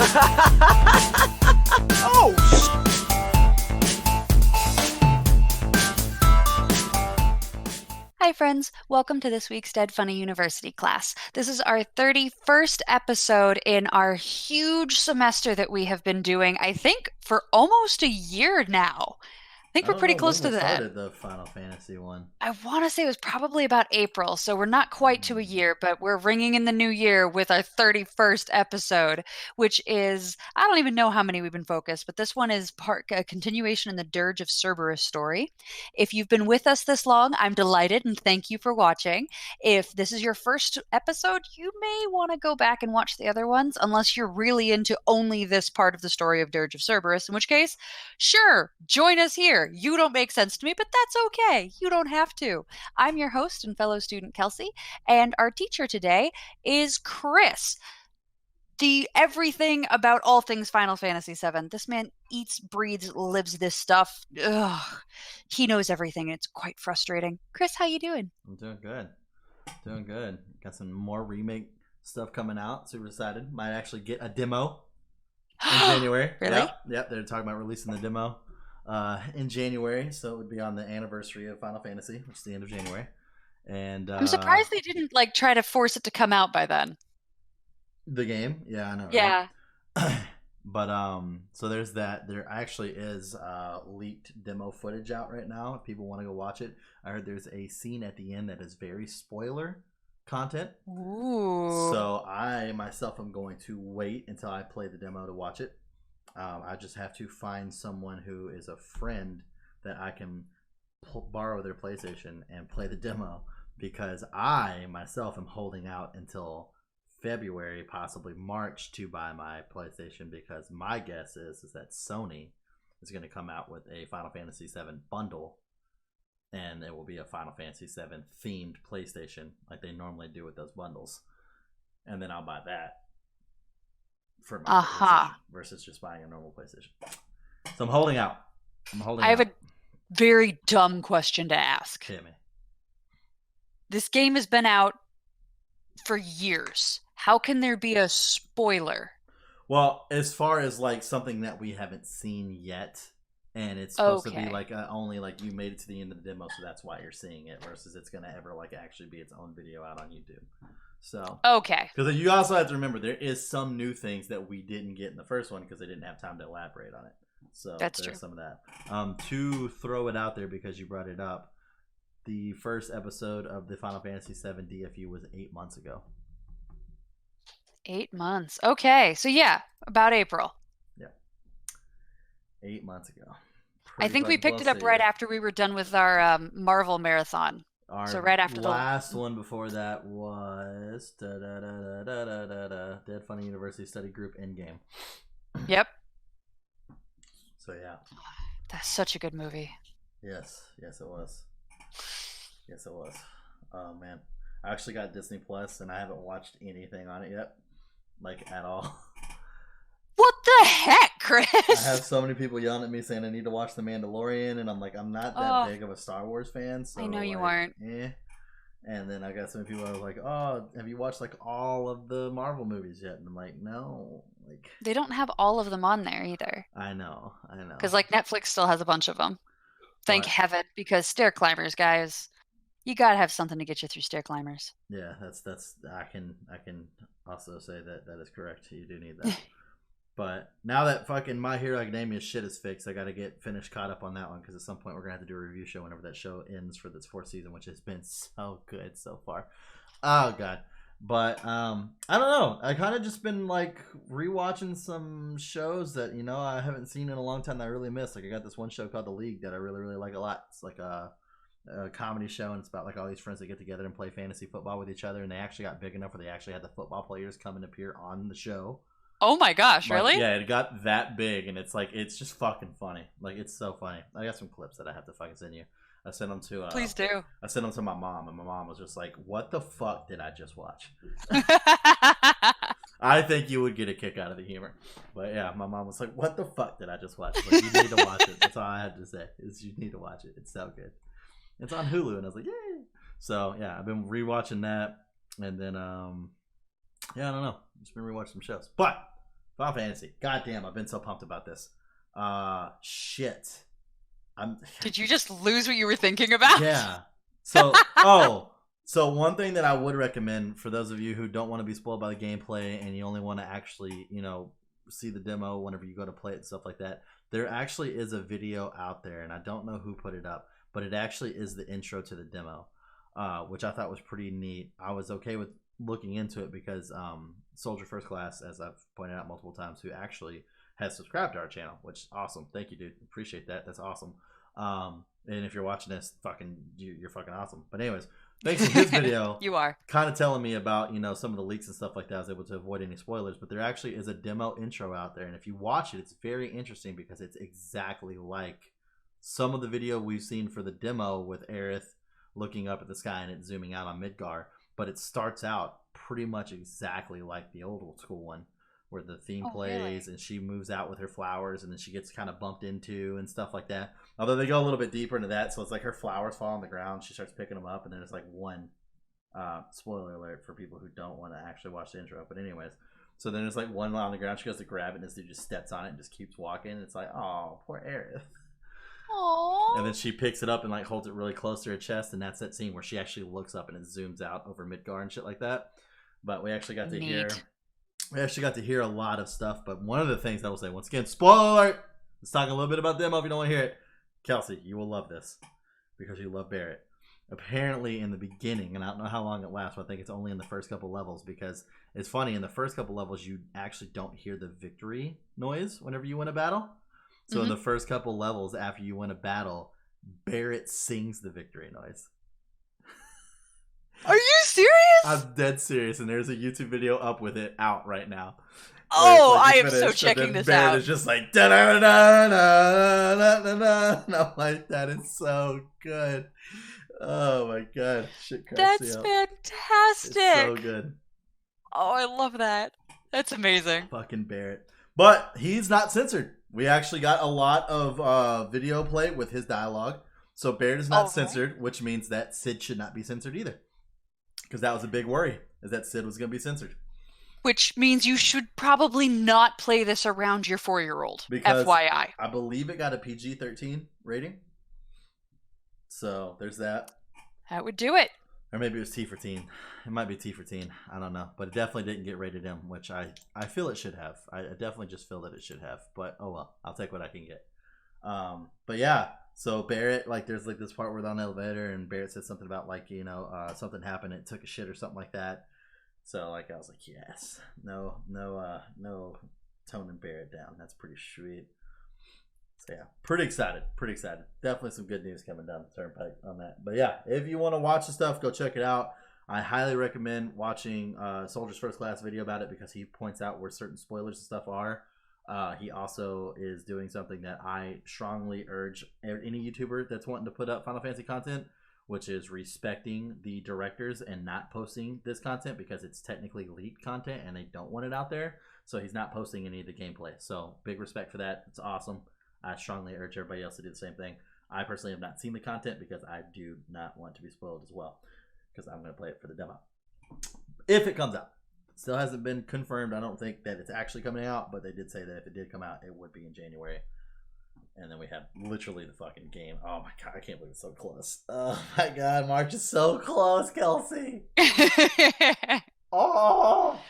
Oh, Hi, friends. Welcome to this week's Dead Funny University class. This is our 31st episode in our huge semester that we have been doing, I think, for almost a year now. I think I we're don't pretty know when close we to that. started the Final Fantasy one. I want to say it was probably about April, so we're not quite to a year, but we're ringing in the new year with our 31st episode, which is, I don't even know how many we've been focused, but this one is a continuation in the Dirge of Cerberus story. If you've been with us this long, I'm delighted and thank you for watching. If this is your first episode, you may want to go back and watch the other ones, unless you're really into only this part of the story of Dirge of Cerberus, in which case, sure, join us here. You don't make sense to me, but that's okay. You don't have to. I'm your host and fellow student Kelsey, and our teacher today is Chris. The everything about all things Final Fantasy VII. This man eats, breathes, lives this stuff. Ugh. He knows everything, and it's quite frustrating. Chris, how you doing? I'm doing good. Doing good. Got some more remake stuff coming out. Super excited. Might actually get a demo in January. Really? Yep. They're talking about releasing the demo in January, so it would be on the anniversary of Final Fantasy, which is the end of January. And I'm surprised they didn't try to force it to come out by then. the game, yeah, I know, Yeah. right? But so there's that. There actually is leaked demo footage out right now. If people want to go watch it, I heard there's a scene at the end that is very spoiler content. Ooh. So I myself am going to wait until I play the demo to watch it. I just have to find someone who is a friend that I can borrow their PlayStation and play the demo, because I myself am holding out until February, possibly March, to buy my PlayStation, because my guess is that Sony is going to come out with a Final Fantasy VII bundle, and it will be a Final Fantasy VII themed PlayStation like they normally do with those bundles, and then I'll buy that for my PlayStation versus just buying a normal PlayStation. So I'm holding out. I have a very dumb question to ask. Hit me. This game has been out for years. How can there be a spoiler? Well, as far as like something that we haven't seen yet, and it's supposed to be like only like you made it to the end of the demo, so that's why you're seeing it, versus it's gonna ever like actually be its own video out on YouTube. So because you also have to remember there is some new things that we didn't get in the first one because they didn't have time to elaborate on it. So that's there's true. some of that. To throw it out there because you brought it up, the first episode of the Final Fantasy VII DFU was 8 months ago. 8 months. Okay, so yeah, about April. Yeah, 8 months ago. I think we picked it up right after we were done with our Marvel marathon. So right after the last one before that was Dead Funny University Study Group Endgame. Yep. So yeah, that's such a good movie. Yes it was. Oh man, I actually got Disney Plus and I haven't watched anything on it yet, like at all. What the heck, Chris? I have so many people yelling at me saying I need to watch The Mandalorian, and I'm like, I'm not that big of a Star Wars fan. So I know you like, aren't. And then I got some people that was like, oh, have you watched like all of the Marvel movies yet? And I'm like, no. Like, they don't have all of them on there either. I know. Because like Netflix still has a bunch of them. Thank heaven, because stair climbers, guys, you gotta have something to get you through stair climbers. Yeah, that's I can also say that is correct. You do need that. But now that fucking My Hero Academia shit is fixed, I gotta get caught up on that one, because at some point we're gonna have to do a review show whenever that show ends for this 4th season, which has been so good so far. Oh god. But I don't know. I kind of just been like rewatching some shows that I haven't seen in a long time that I really missed. Like I got this one show called The League that I really really like a lot. It's like a comedy show, and it's about like all these friends that get together and play fantasy football with each other, and they actually got big enough where they actually had the football players come and appear on the show. Oh my gosh, really? Yeah, it got that big, and it's like, it's just fucking funny. Like, it's so funny. I got some clips that I have to fucking send you. I sent them to please do. I sent them to my mom, and my mom was just like, what the fuck did I just watch? I think you would get a kick out of the humor. But yeah, my mom was like, what the fuck did I just watch? Like, you need to watch it. That's all I had to say, is you need to watch it. It's so good. It's on Hulu, and I was like, yay. So yeah, I've been rewatching that, and then yeah, I don't know, just been rewatching some shows. But Final Fantasy. God damn, I've been so pumped about this. Shit. Did you just lose what you were thinking about? Yeah. So, so one thing that I would recommend for those of you who don't want to be spoiled by the gameplay and you only want to actually, see the demo whenever you go to play it and stuff like that, there actually is a video out there, and I don't know who put it up, but it actually is the intro to the demo, which I thought was pretty neat. I was okay with looking into it because Soldier First Class, as I've pointed out multiple times, who actually has subscribed to our channel, which is awesome. Thank you, dude. Appreciate that. That's awesome. And if you're watching this, you're fucking awesome. But anyways, thanks to his video, You are kind of telling me about some of the leaks and stuff like that. I was able to avoid any spoilers, but there actually is a demo intro out there, and if you watch it, it's very interesting because it's exactly like some of the video we've seen for the demo with Aerith looking up at the sky and it zooming out on Midgar, but it starts out pretty much exactly like the old school one, where the theme plays and she moves out with her flowers and then she gets kind of bumped into and stuff like that. Although they go a little bit deeper into that, so it's like her flowers fall on the ground, she starts picking them up, and then it's like one spoiler alert for people who don't want to actually watch the intro. But anyways, so then it's like one on the ground, she goes to grab it and this dude just steps on it and just keeps walking. It's like, oh, poor Aerith. Aww. And then she picks it up and like holds it really close to her chest, and that's that scene where she actually looks up and it zooms out over Midgar and shit like that. But we actually got to hear a lot of stuff. But one of the things I will say, once again, spoiler alert, let's talk a little bit about demo if you don't want to hear it. Kelsey, you will love this because you love Barrett. Apparently in the beginning, and I don't know how long it lasts, but I think it's only in the first couple levels, because it's funny, in the first couple levels you actually don't hear the victory noise whenever you win a battle. So in the first couple levels after you win a battle, Barrett sings the victory noise. Are you serious? I'm dead serious, and there's a YouTube video up with it out right now. Oh, like I am so checking this Barrett out. is just like da da da da da da da. And I'm like, that is so good. Oh my god, shit cracks me up. Fantastic. It's so good. Oh, I love that. That's amazing. Fucking Barrett, but he's not censored. We actually got a lot of video play with his dialogue, so Barrett is not censored, which means that Sid should not be censored either, because that was a big worry, is that Sid was going to be censored. Which means you should probably not play this around your 4-year-old. Because FYI. I believe it got a PG-13 rating. So there's that. That would do it. Or maybe it was T for teen. It might be T for teen. I don't know. But it definitely didn't get rated M, which I feel it should have. I definitely just feel that it should have. But oh well. I'll take what I can get. But yeah. So Barrett, like, there's like this part where they're on the elevator and Barrett said something about like, something happened, it took a shit or something like that. So like I was like, yes. No toning Barrett down. That's pretty sweet. So yeah, pretty excited. Definitely some good news coming down the turnpike on that. But yeah, if you want to watch the stuff, go check it out. I highly recommend watching Soldier's First Class video about it, because he points out where certain spoilers and stuff are. He also is doing something that I strongly urge any YouTuber that's wanting to put up Final Fantasy content, which is respecting the directors and not posting this content because it's technically leaked content and they don't want it out there. So he's not posting any of the gameplay. So big respect for that. It's awesome. I strongly urge everybody else to do the same thing. I personally have not seen the content because I do not want to be spoiled as well, because I'm going to play it for the demo if it comes out. Still hasn't been confirmed. I don't think that it's actually coming out, but they did say that if it did come out, it would be in January. And then we have literally the fucking game. Oh my god, I can't believe it's so close. Oh my god, March is so close, Kelsey. Oh.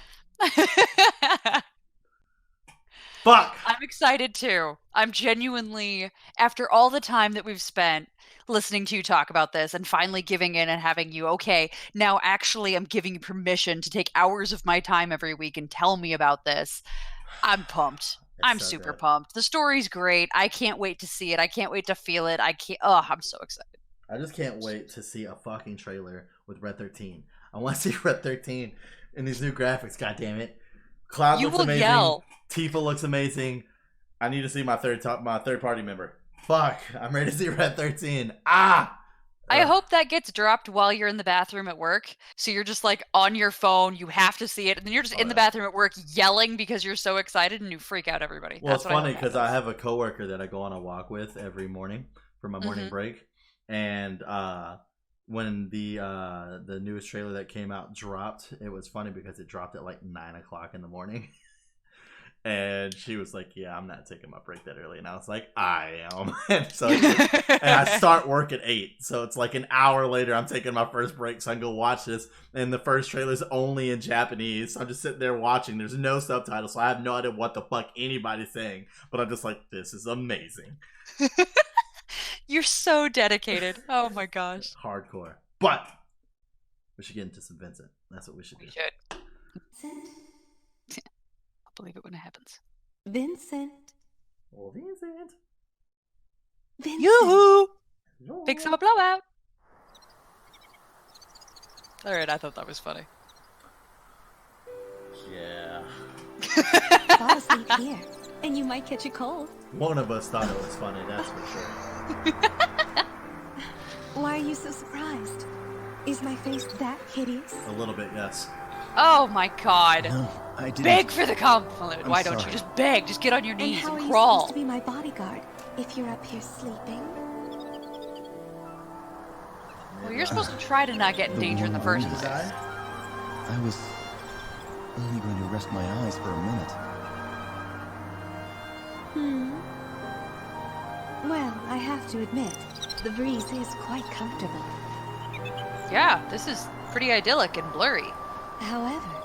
Fuck. I'm excited too. I'm genuinely, after all the time that we've spent listening to you talk about this and finally giving in and having you, okay, now actually I'm giving you permission to take hours of my time every week and tell me about this. I'm pumped. I'm so super pumped. The story's great. I can't wait to see it. I can't wait to feel it. I'm so excited. I just can't wait to see a fucking trailer with Red 13. I want to see Red 13 in these new graphics, God damn it. Cloud looks amazing. Yell. Tifa looks amazing. I need to see my third party member. Fuck, I'm ready to see Red 13. I hope that gets dropped while you're in the bathroom at work. So you're just like on your phone, you have to see it, and then you're just in the bathroom at work yelling because you're so excited and you freak out everybody. Well, it's funny because I have a coworker that I go on a walk with every morning for my morning break. And when the newest trailer that came out dropped, it was funny because it dropped at like 9 o'clock in the morning. And she was like, yeah, I'm not taking my break that early. And I was like, I am. And I start work at 8. So it's like an hour later, I'm taking my first break so I can go watch this. And the first trailer is only in Japanese. So I'm just sitting there watching. There's no subtitles. So I have no idea what the fuck anybody's saying. But I'm just like, this is amazing. You're so dedicated. Oh my gosh. Hardcore. But we should get into some Vincent. That's what we should do. We should. Vincent? I'll believe it when it happens. Vincent. Oh, Vincent. Vincent. Yoo-hoo! Big summer blowout. Alright, I thought that was funny. Yeah. Fall asleep here, and you might catch a cold. One of us thought it was funny, that's for sure. Why are you so surprised? Is my face that hideous? A little bit, yes. Oh my god. No, I didn't. Beg for the compliment. I'm Why don't you sorry. just beg? Just get on your knees and how and are you crawl. supposed to be my bodyguard if you're up here sleeping? Well, you're supposed to try to not get in danger in the first place. I was only going to rest my eyes for a minute. Well, I have to admit, the breeze is quite comfortable. Yeah, this is pretty idyllic and blurry. However,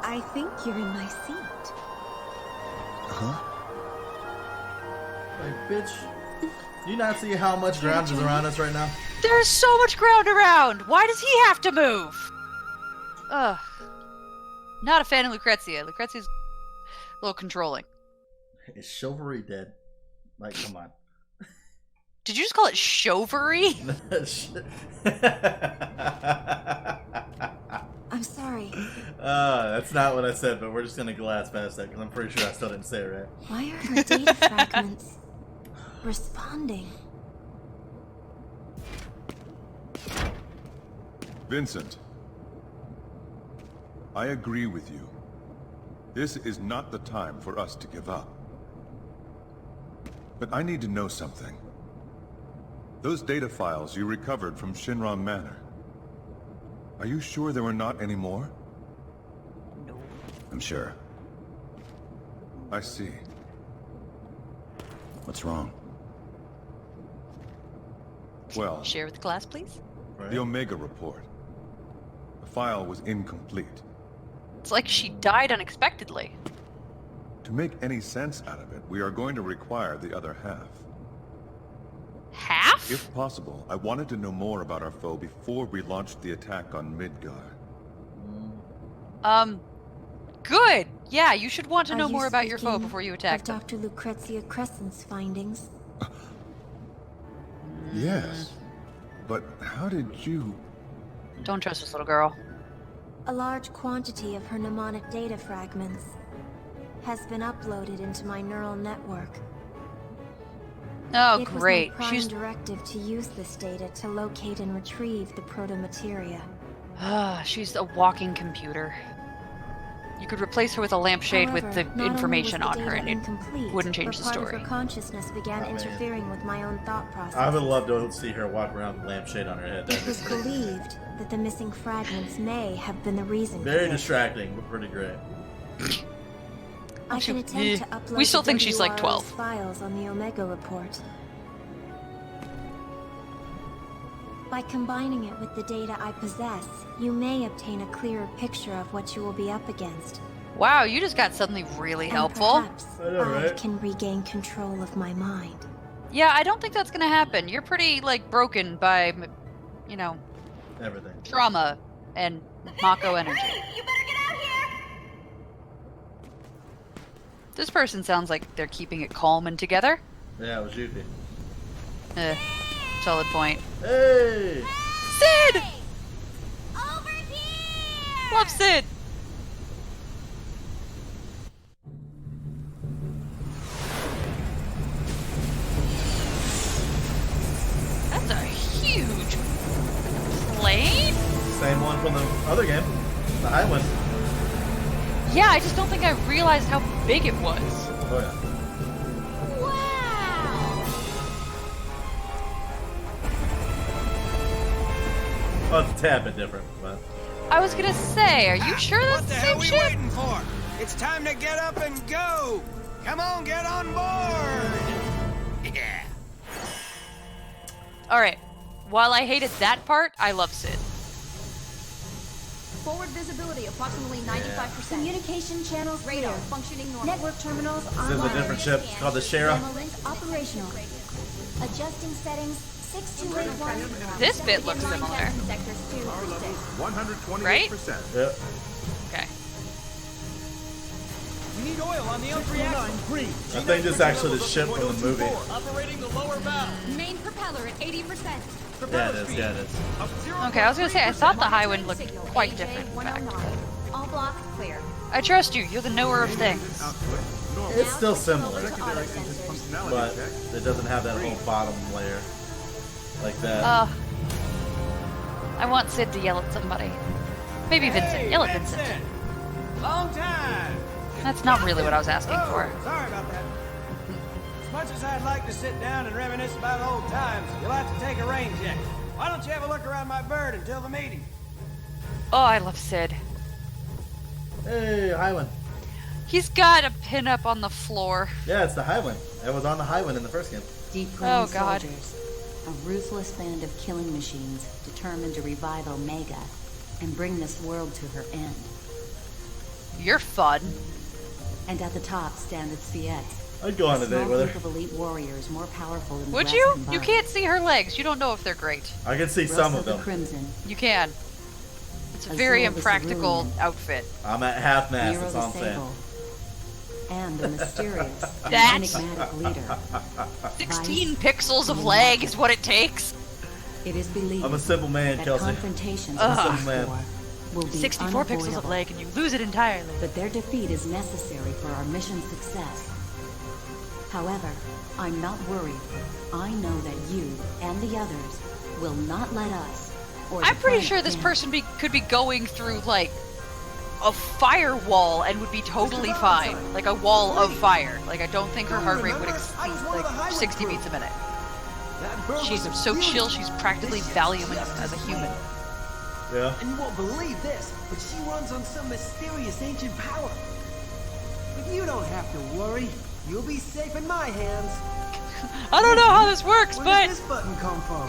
I think you're in my seat. Huh? Like, bitch, do you not see how much ground is around us right now? There's so much ground around. Why does he have to move? Ugh. Not a fan of Lucrezia. Lucrezia's a little controlling. Is chivalry dead? Like, come on. Did you just call it chauvery? I'm sorry. That's not what I said, but we're just gonna glass past that because I'm pretty sure I still didn't say it right. Why are her data fragments responding? Vincent, I agree with you. This is not the time for us to give up. But I need to know something. Those data files you recovered from Shinran Manor, are you sure there were not any more? No. I'm sure. I see. What's wrong? Well, Share with the class, please. Right? the Omega report. The file was incomplete. It's like she died unexpectedly. To make any sense out of it, we are going to require the other half. Half? If possible, I wanted to know more about our foe before we launched the attack on Midgar. Good. Yeah, you should want to know Are you more about your foe speaking before you attack of them. Dr. Lucrezia Crescent's findings? Yes. But how did you... Don't trust this little girl. A large quantity of her mnemonic data fragments has been uploaded into my neural network. Oh, It was my great. prime She's directive to use this data to locate and retrieve the proto-materia. she's a walking computer. You could replace her with a lampshade with the However, not information only on was her, the and data it incomplete, wouldn't change but the part story. of her consciousness began Oh, man. interfering with my own thought process. I would love to see her walk around with a lampshade on her head. It That'd be was pretty, believed that the missing fragments may have been the reason very for this. distracting, but pretty great. I can Yeah. attempt to upload We still the think she's like WRO's 12. files on the Omega report. By combining it with the data I possess, you may obtain a clearer picture of what you will be up against. Wow, you just got something really And helpful. perhaps I know, right? can regain control of my mind. Yeah, I don't think that's gonna happen. You're pretty, like, broken by, you know, Everything. trauma and Mako energy. You better get out here! This person sounds like they're keeping it calm and together. Yeah, it was Yuki. Solid point. Hey! Sid! Over here! Love Sid! That's a huge plane? Same one from the other game. The high one. Yeah, I just don't think I realized how big it was. Oh, yeah. Wow! Oh, it's a tad bit different, but... I was gonna say, are you sure that's What the the same hell are we ship? waiting for? It's time to get up and go! Come on, get on board! Yeah. Alright. While I hated that part, I love Sid. Forward visibility approximately 95%. Communication channels Radar clear. functioning normally. Network terminals This is online. a different ship. It's called the Shara. Demo link operational. Adjusting settings 6281. This bit looks similar. Sectors 2 to 6. 128%. Yep. Okay. We need oil on the L3 axle. I think this is actually the ship from the movie. Operating the lower valve. Main propeller at 80%. Yeah, it is. Yeah, it is. Okay, I was gonna say, I thought the Highwind looked quite different, in fact. All blocks clear. I trust you. You're the knower of things. It's still similar, Over to auto sensors. but it doesn't have that whole bottom layer like that. I want Sid to yell at somebody. Maybe Vincent. Yell at Vincent. Long time. That's not really what I was asking for. Sorry about that. As much as I'd like to sit down and reminisce about old times, you'll have to take a rain check. Why don't you have a look around my bird until the meeting? Oh, I love Sid. Hey, Highwind. He's got a pin up on the floor. Yeah, it's the Highwind. It was on the Highwind in the first game. Oh, God. Soldiers, a ruthless band of killing machines determined to revive Omega and bring this world to her end. You're fun. And at the top stand its VII. I'd go on a date with group her. of elite warriors more powerful than the Would rest you? combined. You can't see her legs. You don't know if they're great. I can see Rust some of the them. Crimson, You can. It's a Azul very of the impractical Cerulean. outfit. I'm at half mast, Nero that's the all I'm saying. Sable, and the mysterious and That- enigmatic leader. 16 pixels of leg is what it takes. It is believed I'm a simple man, that Kelsey. confrontations Ugh. with this war will be 64 pixels of unavoidable. leg and you lose it entirely. But their defeat is necessary for our mission's success. However, I'm not worried. I know that you and the others will not let us. Or I'm the pretty planet sure this down. person could be going through, like, a firewall and would be totally fine. Like a wall of fire. Like, I don't think her heart rate would exceed, like, 60 beats a minute. She's so chill, she's practically Valium as a human. Yeah. And you won't believe this, but she runs on some mysterious ancient power. But you don't have to worry. You'll be safe in my hands. I don't know how this works, Where but... did this button come from?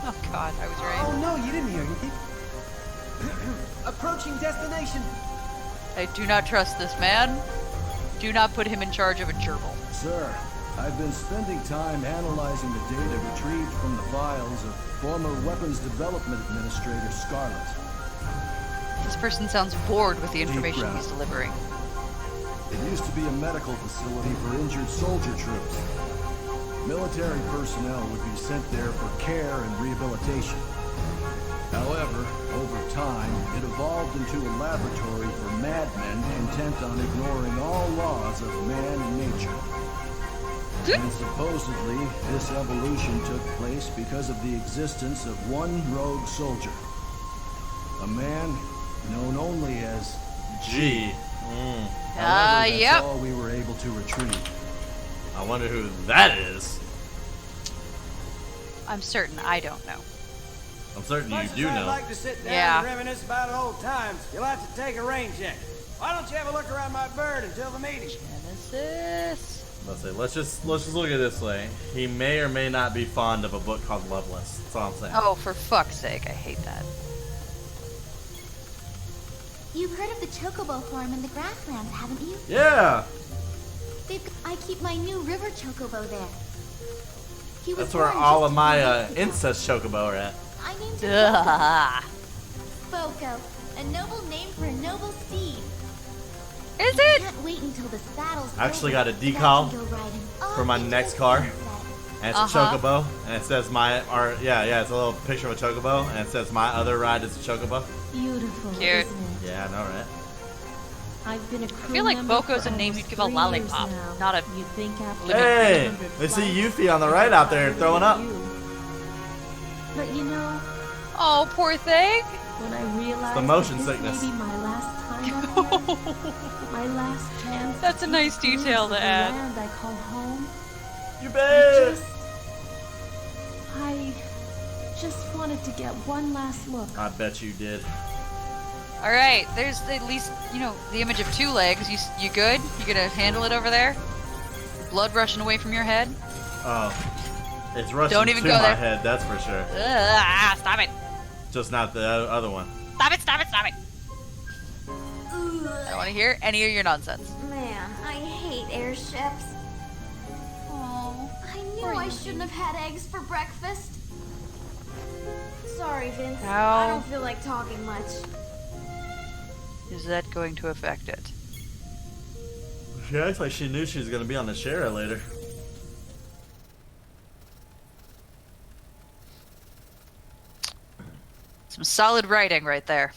Oh god, I was right. Oh no, you didn't hear anything. Approaching destination. I do not trust this man. Do not put him in charge of a gerbil. Sir, I've been spending time analyzing the data retrieved from the files of former Weapons Development Administrator Scarlet. This person sounds bored with the information breath. he's delivering. It used to be a medical facility for injured soldier troops. Military personnel would be sent there for care and rehabilitation. However, over time, it evolved into a laboratory for madmen intent on ignoring all laws of man and nature. And supposedly, this evolution took place because of the existence of one rogue soldier. A man known only as G. However, that's yep. all we were able to retrieve. I wonder who that is. I'm certain I don't know. I'm certain you Much as do I'd know. like to sit down Yeah. and reminisce about old times, you'll have to take a rain check. Why don't you have a look around my bird until the meeting? Genesis. Let's see. Let's just look at it this way. He may or may not be fond of a book called Loveless. That's all I'm saying. Oh, for fuck's sake, I hate that. You've heard of the Chocobo farm in the grasslands, haven't you? Yeah. I keep my new river Chocobo there. He was That's where born all just of a my few weeks ago. incest chocobo are at. I named him Ugh. Boko, a noble name for a noble steed. Is I it? can't wait until the battle's I actually over got a so that I decal can go riding all for my into next the car. sunset. And it's Uh-huh. a chocobo, and it says it's a little picture of a chocobo, and it says my other ride is a chocobo. Beautiful, Cute. isn't it? Yeah, I know, right? I've been a I feel like Boko's a name you'd give a lollipop, not a... You'd think after Hey, 300 we see flights, Yuffie on the right out there throwing up. But you know, Oh, poor thing. when I realized the motion that this sickness. may be my last time up here, my last chance That's to a nice see the detail fruits to of the add. land I call home. You bet. I just wanted to get one last look. I bet you did. All right, there's at least, you know, the image of 2 legs. You good? You gonna handle it over there? Blood rushing away from your head? Oh, it's rushing Don't even to go my there. head, that's for sure. Stop it. Just not the other one. Stop it, stop it, stop it. I don't want to hear any of your nonsense. Man, I hate airships. Oh, I knew I shouldn't have had eggs for breakfast. Sorry, Vince. I How don't feel like talking much. is that going to affect it? She acts like she knew she was going to be on the Shara later. Some solid writing right there.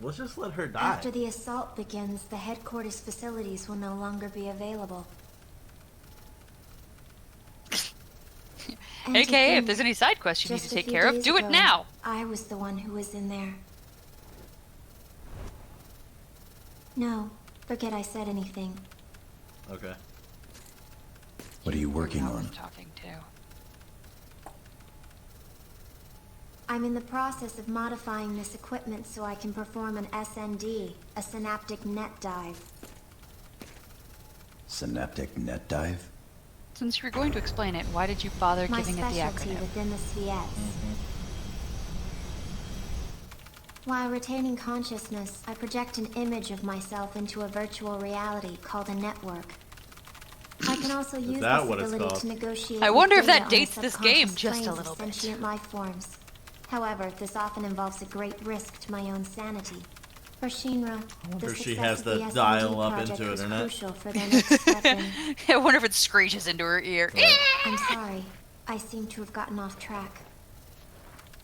Let's just let her die. After the assault begins, the headquarters facilities will no longer be available. And to AKA, if think, there's any side quests you need to just a take few care of, days do it ago, now. I was the one who was in there. No, forget I said anything. Okay. What are you working Who on? I'm talking to. I'm in the process of modifying this equipment so I can perform an SND, a synaptic net dive. Synaptic net dive? Since you were going to explain it, why did you bother My giving it the specialty acronym? within the VII. While retaining consciousness, I project an image of myself into a virtual reality called a network. I can also use that this what it's ability called? to negotiate I wonder with if that data on the dates this game subconscious just a planes little of bit. sentient life forms. However, this often involves a great risk to my own sanity. For Shinra, wonder the if she success has of the SND dial up project into it was or not. crucial for their next weapon. I wonder if it screeches into her ear. I'm sorry. I seem to have gotten off track.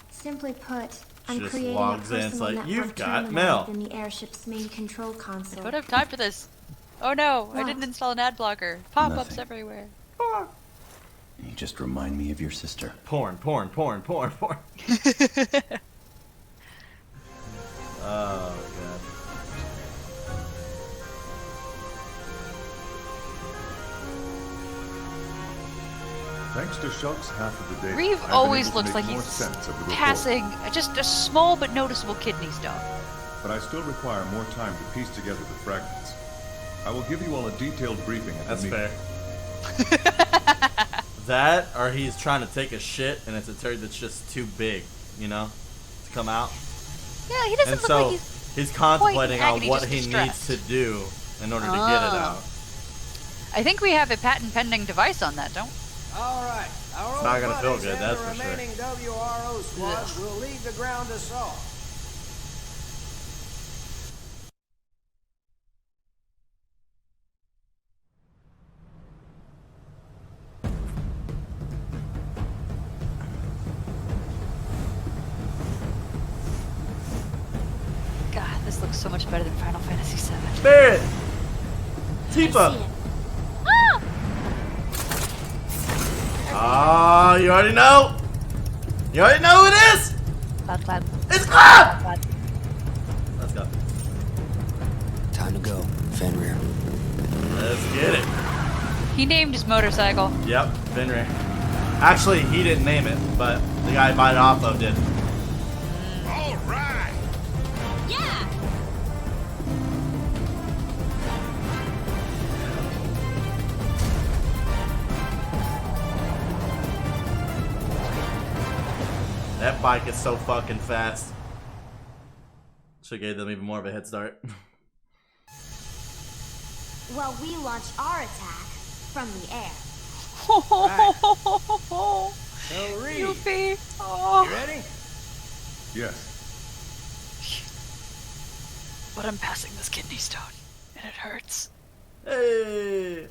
Simply put, I'm just creating a logs in, it's personal like, network "You've got terminal mail." within the airship's main control console. I don't have time for this. Oh no, I What? didn't install an ad blocker. Pop-ups Nothing. everywhere. You just remind me of your sister. Porn. Oh, God. Thanks to Shulk's half of the data, Reeve I've been always able to looks make like more he's sense of the report. passing just a small but noticeable kidney stone. But I still require more time to piece together the fragments. I will give you all a detailed briefing at That's the meeting. fair. That, or he's trying to take a shit and it's a turd that's just too big, you know, to come out. Yeah, he doesn't And look so like he's contemplating on agony, what just he distressed. needs to do in order to get it Oh. out. I think we have a patent pending device on that, don't? All right. Our It's not old gonna feel buddies good, and that's the for sure. remaining WRO squads will leave the ground assault. God, this looks so much better than Final Fantasy VII. Barrett! I see Tifa! it. Ah, you already know! You already know who it is! Clap, clap. It's Clap! Clap. Let's go. Time to go, Fenrir. Let's get it. He named his motorcycle. Yep, Fenrir. Actually, he didn't name it, but the guy I bought it off of did. All right. Yeah! That bike is so fucking fast. Should gave them even more of a head start. Well, we launch our attack from the air. So, Reed, Yuffie. Oh. you ready? Yes. But I'm passing this kidney stone, and it hurts. Hey!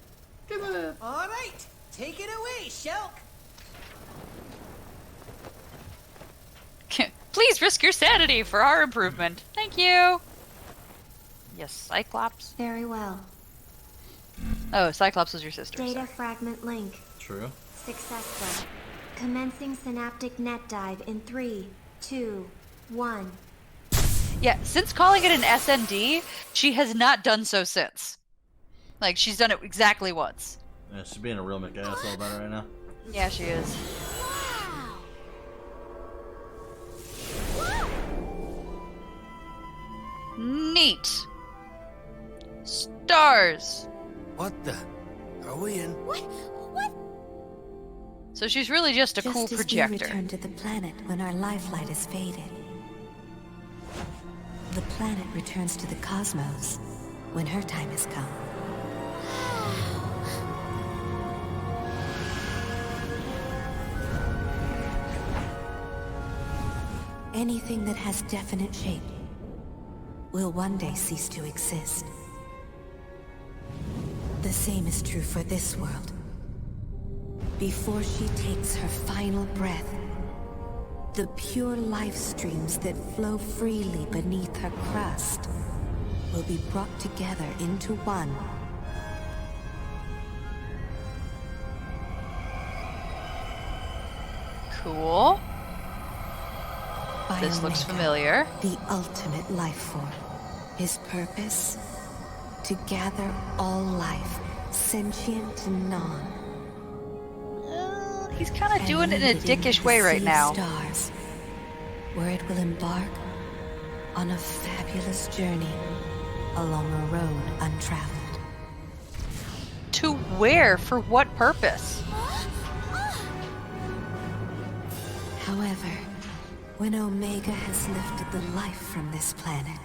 Give it. All right. Take it away, Shulk. Please risk your sanity for our improvement. Thank you. Yes, Cyclops. Very well. Oh, Cyclops was your sister. Data sorry. fragment link. True. Successful. Commencing synaptic net dive in 3, 2, 1. Yeah, since calling it an SND, she has not done so since. Like, she's done it exactly once. Yeah, she's being a real McAsshole about it right now. Yeah, she is. Wow! Neat. Stars. What the? Are we in? What? So she's really just a Just cool as we projector. return to the planet when our lifelight is faded, the planet returns to the cosmos when her time has come. Anything that has definite shape will one day cease to exist. The same is true for this world. Before she takes her final breath, the pure life streams that flow freely beneath her crust will be brought together into one. Cool. By This looks Omega, familiar. The ultimate life form. His purpose? To gather all life, sentient and non. He's kind of and doing it in a lead dickish the way right sea now. of stars, where it will embark on a fabulous journey along a road untraveled. To where? For what purpose? However, when Omega has lifted the life from this planet,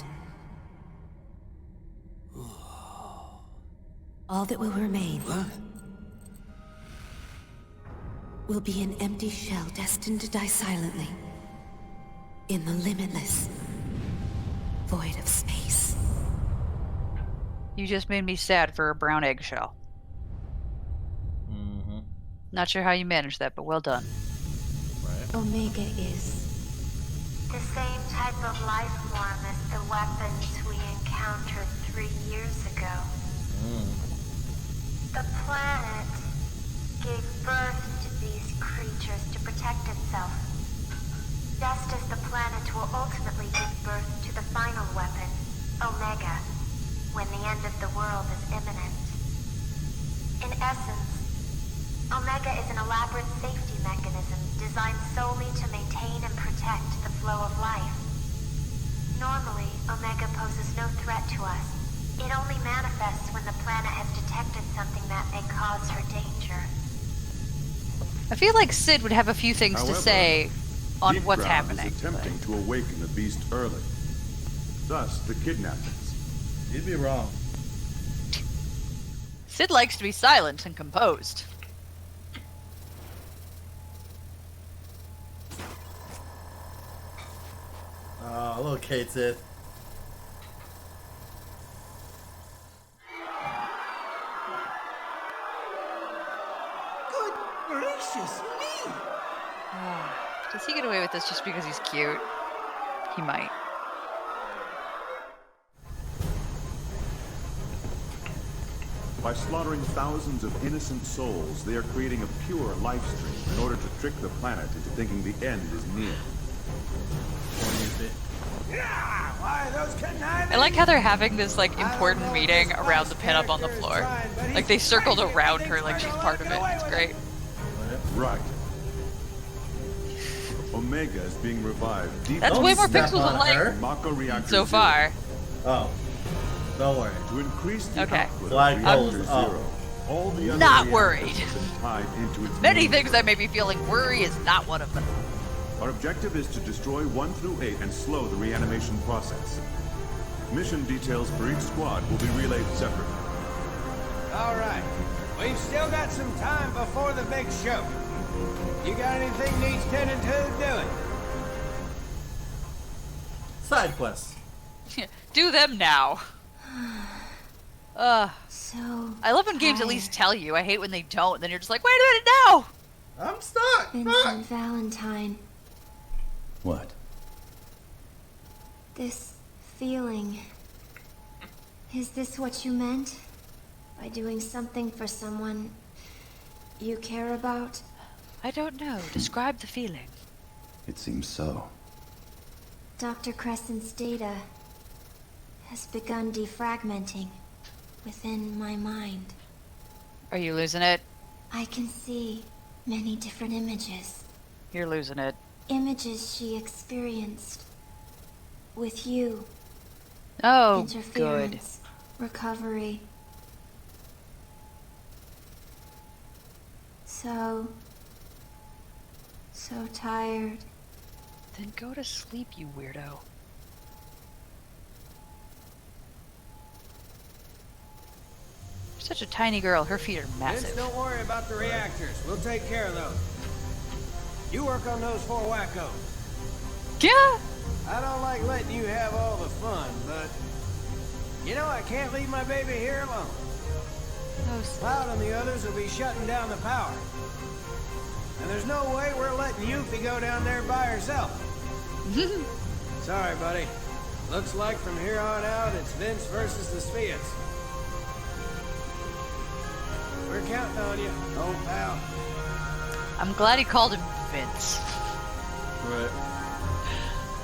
all that will remain will be an empty shell destined to die silently in the limitless void of space. You just made me sad for a brown eggshell. Mm-hmm. Not sure how you managed that, but well done. Right. Omega is the same type of life form as the weapons we encountered 3 years ago. The planet gave birth to these creatures to protect itself, just as the planet will ultimately give birth to the final weapon, Omega, when the end of the world is imminent. In essence, Omega is an elaborate safety mechanism designed solely to maintain and protect the flow of life. Normally, Omega poses no threat to us. It only manifests when the planet has detected something that may cause her danger. I feel like Sid would have a few things However, to say on Deep what's Ground happening. is attempting to awaken the beast early. Thus, the kidnappings. You'd be wrong. Sid likes to be silent and composed. Oh, little Kate. Good gracious me! Does he get away with this just because he's cute? He might. By slaughtering thousands of innocent souls, they are creating a pure life stream in order to trick the planet into thinking the end is near. Yeah, why those conniving? I like how they're having this like important meeting around the pinup on the floor. Like they circled around her like she's part of it. It's great. Right. Omega is being revived deep That's way more pixels than her. like Mako reactor so zero far. Oh, don't worry. to increase the Okay. output Flag of reactor goes up. zero. All the other Not reactors worried. have been tied into its Many main things core. that made me feeling worry is not one of them. Our objective is to destroy 1 through 8 and slow the reanimation process. Mission details for each squad will be relayed separately. All right, we've still got some time before the big show. You got anything needs tending to? Do it. Side quests. Do them now. So I love when games at least tell you. I hate when they don't. Then you're just like, wait a minute, no! I'm stuck. Vincent Valentine, What? this feeling. Is this what you meant? By doing something for someone you care about? I don't know. Describe the feeling. It seems so. Dr. Crescent's data has begun defragmenting within my mind. Are you losing it? I can see many different images. You're losing it. Images she experienced with you. Oh, good. interference, recovery. So tired. Then go to sleep, you weirdo. You're such a tiny girl. Her feet are Vince, massive. don't worry about the reactors. We'll take care of those. You work on those 4 wackos. Yeah. I don't like letting you have all the fun, but you know I can't leave my baby here alone. No, Cloud and the others will be shutting down the power. And there's no way we're letting Yuffie go down there by herself. Sorry, buddy. Looks like from here on out, it's Vince versus the Spheats. We're counting on you, old pal. I'm glad he called him Vince. Right.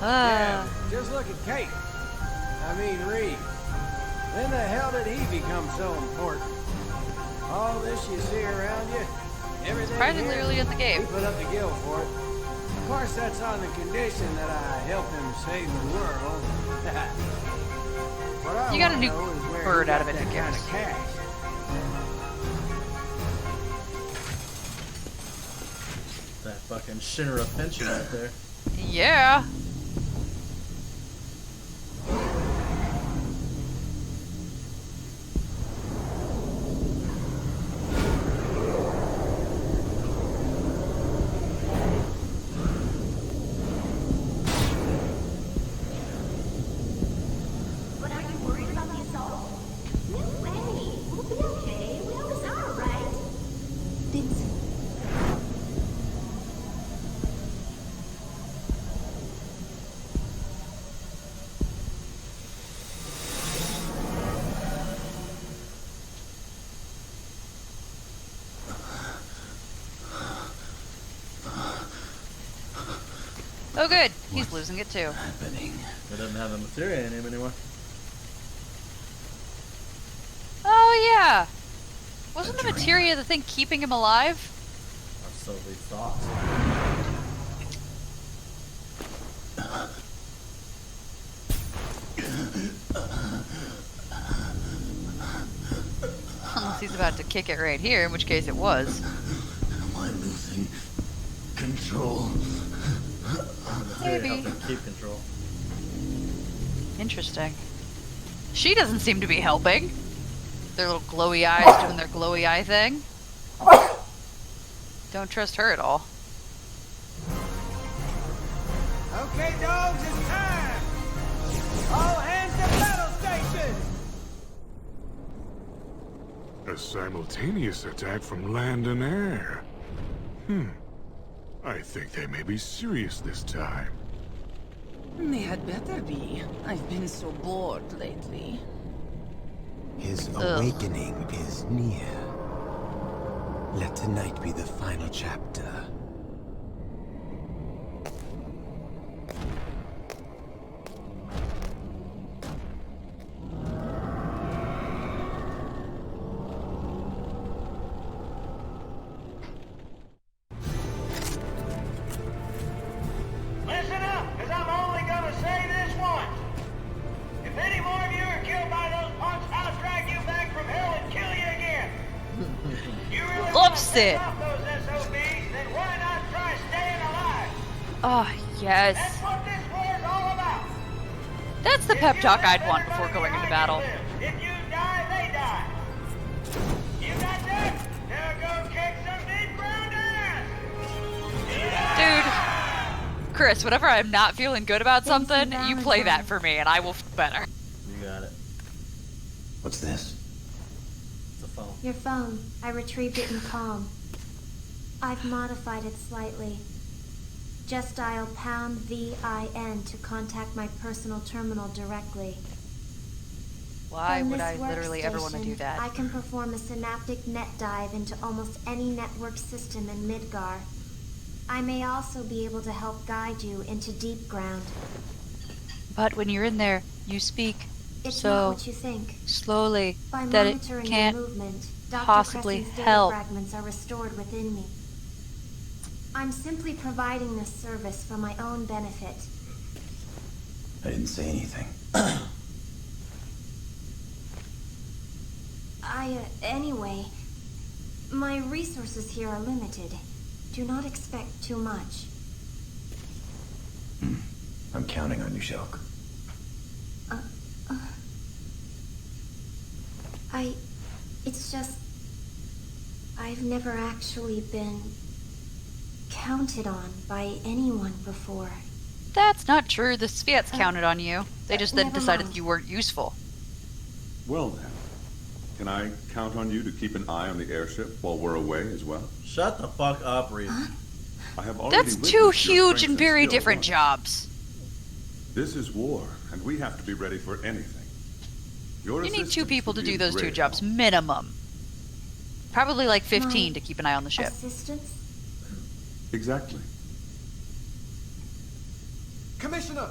Yeah, just look at Kate. I mean, Reed. When the hell did he become so important? All this you see around you, everything Practically here, early in the game. we put up the gill for it. Of course, that's on the condition that I help him save the world. What I You got a wanna new know is where bird he out of got it, that who kind cares? of cash. That fucking Shinra pension right there. Yeah. But are you worried about the assault? No way. We'll be okay. We always are, right? Vincent. Oh, good. He's losing it too. Happening. It doesn't have a materia in him anymore. Oh yeah. Wasn't the materia the thing keeping him alive? Or so we thought. Unless he's about to kick it right here, in which case it was. Am I losing control? Materia Maybe. helped him keep control. Interesting. She doesn't seem to be helping. Their little glowy eyes doing their glowy eye thing. Don't trust her at all. Okay, dogs, it's time! All hands to battle station! A simultaneous attack from land and air. I think they may be serious this time. They had better be. I've been so bored lately. His awakening is near. Let tonight be the final chapter. Listen up, because I'm only gonna say this once. If any more of you are killed by those punks, I'll drag you back from hell and kill you again. You really want to piss off those SOBs, then why not try staying alive? Oh, yes. That's what this war's all about. That's the pep talk I'd want before going into battle. If you die, they die. You got that? Now go kick some mid-ground ass. Dude. Chris, whenever I'm not feeling good about something, you play that for me and I will feel better. You got it. What's this? It's a phone. Your phone. I retrieved it in Calm. I've modified it slightly. Just dial pound VIN to contact my personal terminal directly. Why From would this I literally ever want to do workstation, that? I can perform a synaptic net dive into almost any network system in Midgar. I may also be able to help guide you into deep ground. But when you're in there, you speak It's so not what you think. slowly By that it monitoring can't your movement, Dr. possibly Crescent's data help. fragments are restored within me. I'm simply providing this service for my own benefit. I didn't say anything. Anyway, my resources here are limited. Do not expect too much. I'm counting on you, Shulk. It's just... I've never actually been counted on by anyone before. That's not true. The Sviets counted on you. They just then never decided mind. you weren't useful. Well then, can I count on you to keep an eye on the airship while we're away as well? Shut the fuck up, Reed. I have already That's witnessed two your huge strength and very skill different once. jobs. This is war, and we have to be ready for anything. Your You need two assistance people would to be do a those two great jobs, help. minimum. Probably like 15 My to keep an eye on the ship. Assistance? Exactly. Commissioner!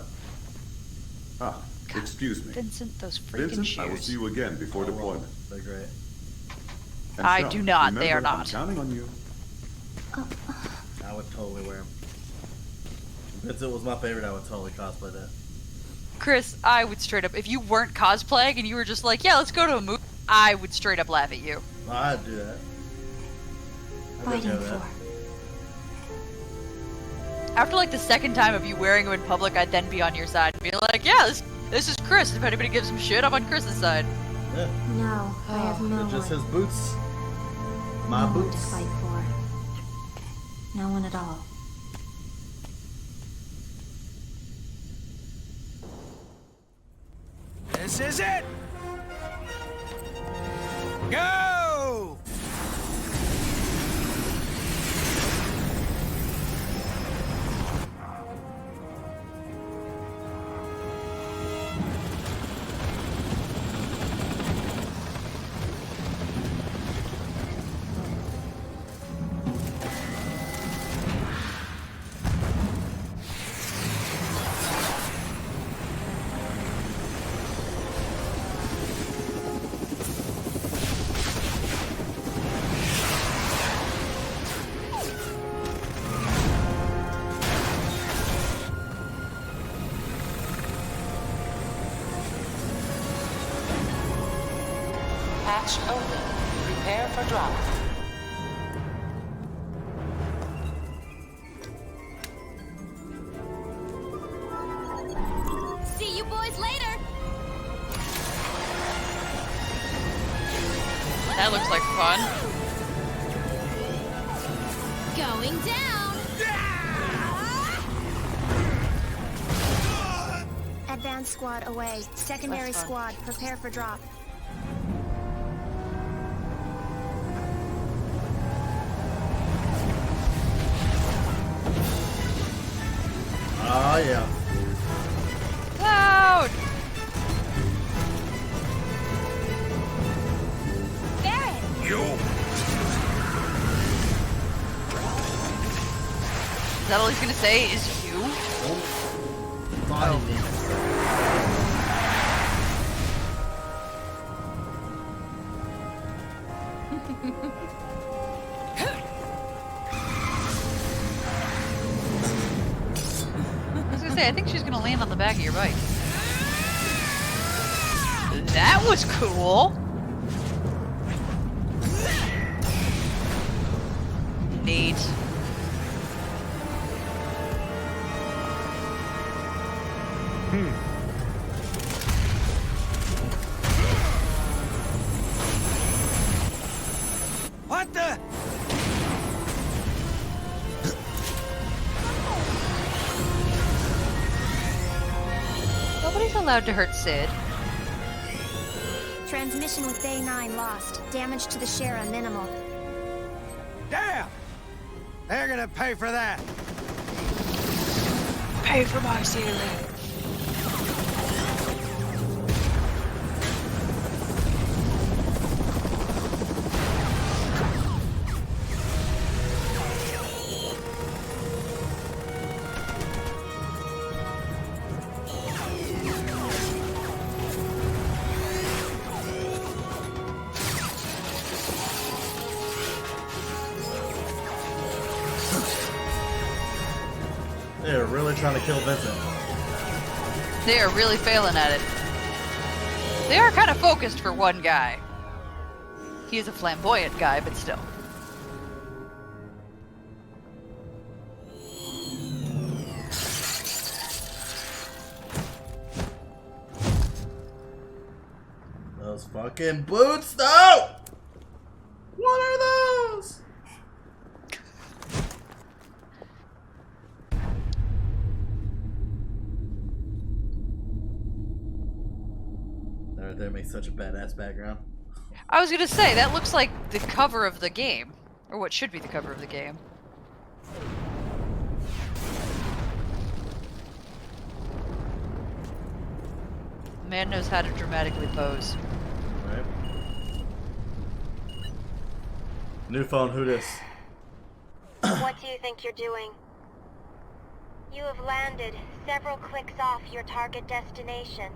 Ah, excuse me. Vincent, those freaking Vincent, I will shoes. see you again before deployment. They're great. And I Shulk, do not, they remember, are I'm not. counting on you. I would totally wear them. If it was my favorite, I would totally cosplay that. Chris, I would straight up, if you weren't cosplaying and you were just like, yeah, let's go to a movie, I would straight up laugh at you. I'd do that. Fighting for. After like the second time of you wearing them in public, I'd then be on your side and be like, yeah, this is Chris. If anybody gives him shit, I'm on Chris's side. Yeah. No, I have no They're just one. his boots. My no one to boots. fight for. No one at all. This is it! Go! Hatch open. Prepare for drop. See you boys later. That looks like fun. Going down. Advance squad away. Secondary That's fun. squad, prepare for drop. Oh, yeah. Loud! Barret. You! Is that all he's gonna say? Is you? Body me. I was gonna say, I think she's gonna land on the back of your bike. That was cool. Neat. What the? Nobody's allowed to hurt Sid. Transmission with Bay 9 lost. Damage to the Shara minimal. Damn! They're gonna pay for that. Pay for my sailing. They're really trying to kill Vincent. They are really failing at it. They are kind of focused for one guy. He is a flamboyant guy, but still. Those fucking boots, though! What are those? That right there makes such a badass background. I was gonna say, that looks like the cover of the game. Or what should be the cover of the game. Man knows how to dramatically pose. Right. New phone, who dis? What do you think you're doing? You have landed several clicks off your target destination.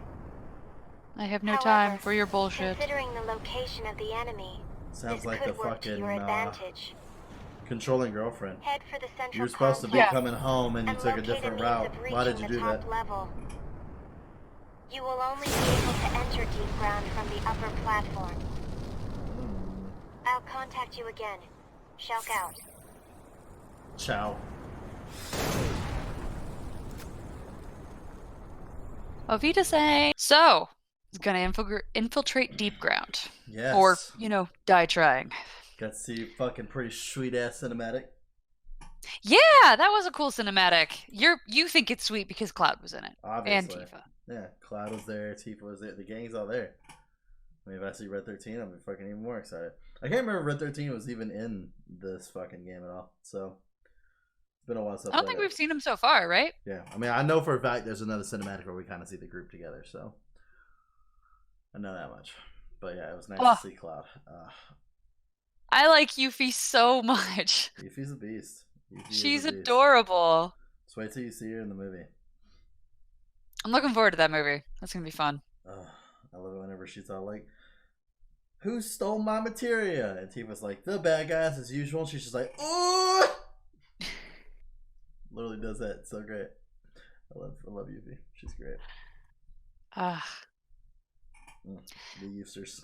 I have no However, time for your bullshit. Considering the location of the enemy, Sounds this like could the work to fucking your advantage. controlling girlfriend. Head for the central You were supposed to be complex coming home and you took a locate different means route. of Why did you reaching do the top that? level. You will only be able to enter deep ground from the upper platform. I'll contact you again. Shulk out. Ciao. Ovita saying. So, he's gonna infiltrate deep ground. Yes. Or, you know, die trying. Got to see fucking pretty sweet ass cinematic. Yeah, that was a cool cinematic. You think it's sweet because Cloud was in it. Obviously. And Tifa. Yeah, Cloud was there, Tifa was there, the gang's all there. I mean, if I see Red 13, I'll be fucking even more excited. I can't remember Red 13 was even in this fucking game at all, so it's been a while since I don't think we've seen him so far, right? Yeah, I mean, I know for a fact there's another cinematic where we kind of see the group together, so I know that much. But yeah, it was nice to see Cloud. I like Yuffie so much. Yuffie's a beast. She's adorable. Just wait till you see her in the movie. I'm looking forward to that movie. That's gonna be fun. I love it whenever she's all like, "Who stole my materia?" And Tifa's like, "The bad guys as usual." And she's just like, "Ooh!" Literally does that. It's so great. I love Yuffie. She's great. The Yoofsters.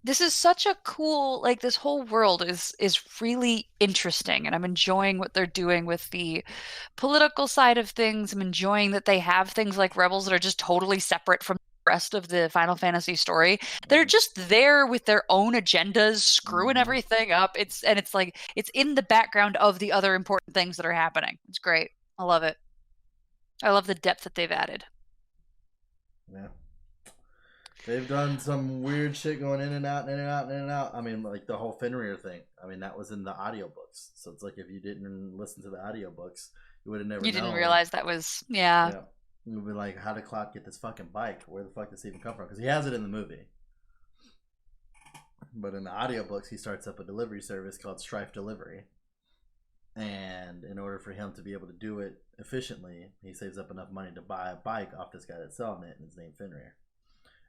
This is such a cool, like, this whole world is really interesting, and I'm enjoying what they're doing with the political side of things. I'm enjoying that they have things like Rebels that are just totally separate from the rest of the Final Fantasy story. They're just there with their own agendas, screwing everything up. It's like it's in the background of the other important things that are happening. It's great. I love it. I love the depth that they've added. Yeah. They've done some weird shit going in and out, and in and out, and in and out. I mean, like the whole Fenrir thing. I mean, that was in the audiobooks. So it's like if you didn't listen to the audiobooks, you would have never known. You didn't realize that was, yeah. You would be like, how did Cloud get this fucking bike? Where the fuck does he even come from? Because he has it in the movie. But in the audiobooks, he starts up a delivery service called Strife Delivery. And in order for him to be able to do it efficiently, he saves up enough money to buy a bike off this guy that's selling it, and his name's Fenrir.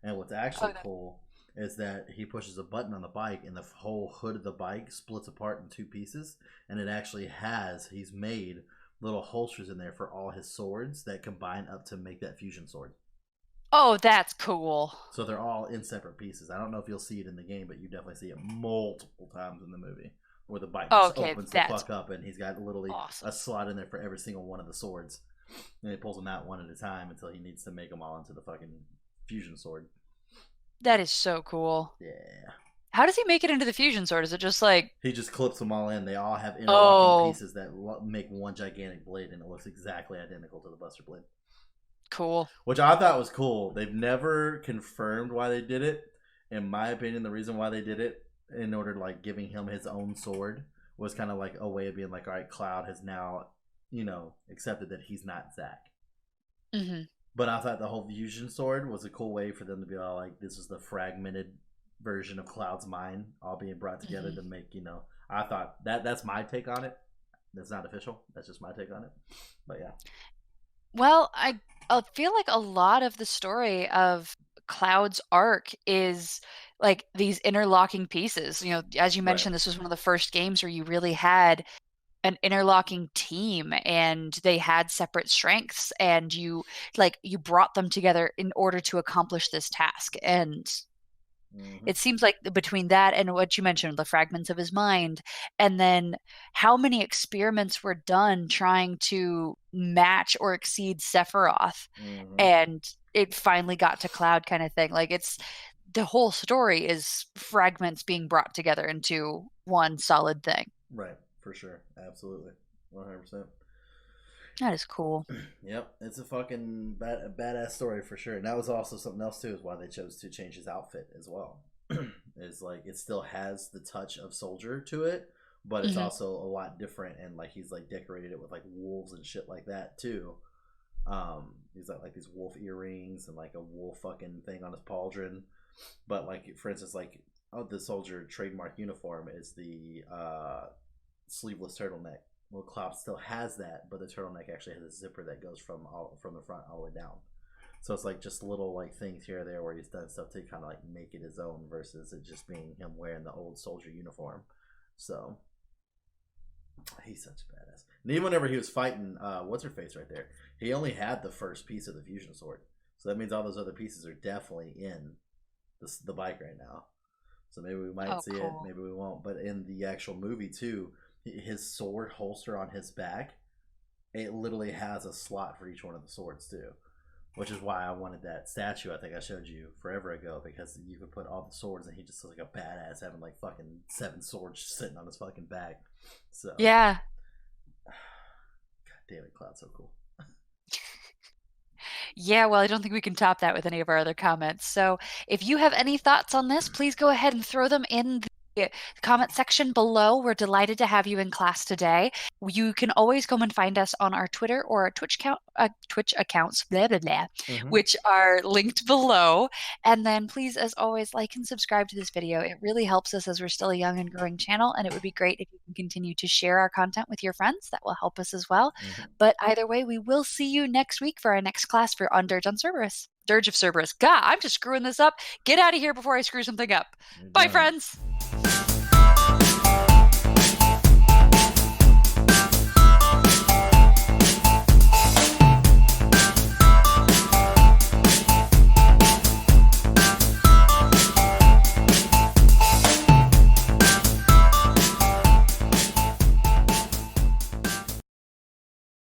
And what's actually cool is that he pushes a button on the bike and the whole hood of the bike splits apart in two pieces. And it actually he's made little holsters in there for all his swords that combine up to make that fusion sword. Oh, that's cool. So they're all in separate pieces. I don't know if you'll see it in the game, but you definitely see it multiple times in the movie. Where the bike just opens the fuck up and he's got literally a slot in there for every single one of the swords. And he pulls them out one at a time until he needs to make them all into the fucking fusion sword. That is so cool. Yeah. How does he make it into the fusion sword? Is it just like... He just clips them all in. They all have interlocking pieces that make one gigantic blade, and it looks exactly identical to the Buster Blade. Cool. Which I thought was cool. They've never confirmed why they did it. In my opinion, the reason why they did it, in order to like giving him his own sword, was kind of like a way of being like, all right, Cloud has now, accepted that he's not Zack. Mm-hmm. But I thought the whole fusion sword was a cool way for them to be all like, this is the fragmented version of Cloud's mind all being brought together to make, I thought that's my take on it. That's not official. That's just my take on it. But yeah. Well, I feel like a lot of the story of Cloud's arc is like these interlocking pieces. As you mentioned, This was one of the first games where you really had an interlocking team, and they had separate strengths, and you brought them together in order to accomplish this task. And it seems like between that and what you mentioned, the fragments of his mind, and then how many experiments were done trying to match or exceed Sephiroth, and it finally got to Cloud, kind of thing. Like, it's the whole story is fragments being brought together into one solid thing. Right, for sure. Absolutely. 100%. That is cool. Yep, it's a fucking badass story for sure. And that was also something else too, is why they chose to change his outfit as well. Is like, it still has the touch of soldier to it, but it's also a lot different, and like he's like decorated it with like wolves and shit like that too. He's got like these wolf earrings and like a wolf fucking thing on his pauldron. But like, for instance, like, the soldier trademark uniform is the sleeveless turtleneck. Well, Cloud still has that, but the turtleneck actually has a zipper that goes from the front all the way down. So it's like just little like things here or there where he's done stuff to kind of like make it his own, versus it just being him wearing the old soldier uniform. So he's such a badass. And even whenever he was fighting, what's her face right there, he only had the first piece of the fusion sword. So that means all those other pieces are definitely in the bike right now. So maybe we might see it, maybe we won't. But in the actual movie too, his sword holster on his back, it literally has a slot for each one of the swords too, which is why I wanted that statue I think I showed you forever ago, because you could put all the swords and he just looks like a badass having like fucking 7 swords sitting on his fucking back. So yeah. God damn it, Cloud's so cool. Yeah, well, I don't think we can top that with any of our other comments. So if you have any thoughts on this, please go ahead and throw them in the comment section below. We're delighted to have you in class today. You can always come and find us on our Twitter or our Twitch accounts, blah, blah, blah, which are linked below. And then please, as always, like and subscribe to this video. It really helps us, as we're still a young and growing channel, and it would be great if you can continue to share our content with your friends. That will help us as well. But either way, we will see you next week for our next class on Dirge of Cerberus. Dirge of Cerberus. God, I'm just screwing this up. Get out of here before I screw something up. Bye, friends.